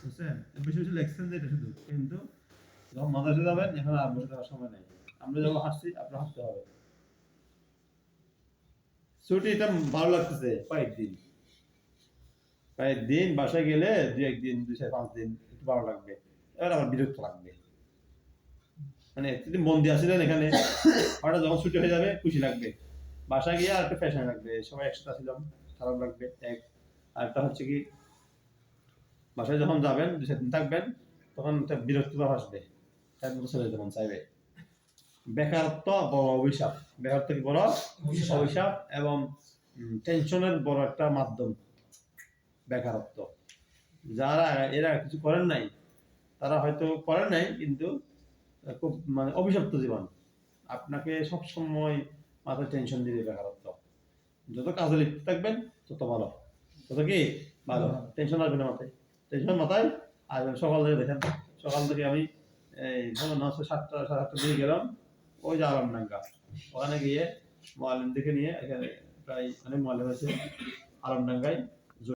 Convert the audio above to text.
বুঝছেন? বেশি বেশি লেখছেন যে এটা শুধু, কিন্তু যখন মাদ্রাসা যাবেন এখন আর বসে থাকার সময় নেই। আমরা যখন হাসছি আপনার হাসতে হবে। ছুটিটা ভালো লাগতেছে কয়েকদিন বাসায় গেলে দুই একদিন 2-5 দিন একটু ভালো লাগবে, এবার আবার বিরক্ত লাগবে। মানে যদি মন দিয়ে আসিলেন এখানে, হঠাৎ যখন ছুটি হয়ে যাবে খুশি লাগবে, বাসায় গিয়ে আর একটু ফ্যাশন লাগবে, সবাই একসাথে আসলাম খারাপ লাগবে এক। আর একটা হচ্ছে কি, বাসায় যখন যাবেন 2-4 দিন থাকবেন তখন একটা বিরক্ত ভাব আসবে, তার মতো চলে যেতে মন চাইবে। বেকারত্ব বড় অভিশাপ, বেকারত্ব কি বড় অভিশাপ, এবং টেনশনের বড় একটা মাধ্যম বেকারত্ব। যারা এরা কিছু করেন নাই, তারা হয়তো করেন নাই, কিন্তু খুব মানে অভিশপ্ত জীবন। আপনাকে সব সময় মাথায় টেনশন দিবে বেকারত্ব। যত কাজে লিপ্ত থাকবেন তত ভালো, তত কি ভালো, টেনশন আসবে না মাথায়। টেনশন মাথায় আর সকাল থেকে দেখেন, সকাল থেকে আমি এই ধরুন 7টা-7:30 দিকে গেলাম ওই যে আলমডাঙ্গা, ওখানে গিয়ে মোয়াল্লিম দেখে নিয়ে, এখানে প্রায় অনেক মোয়াল্লিম আছে আলমডাঙ্গায়,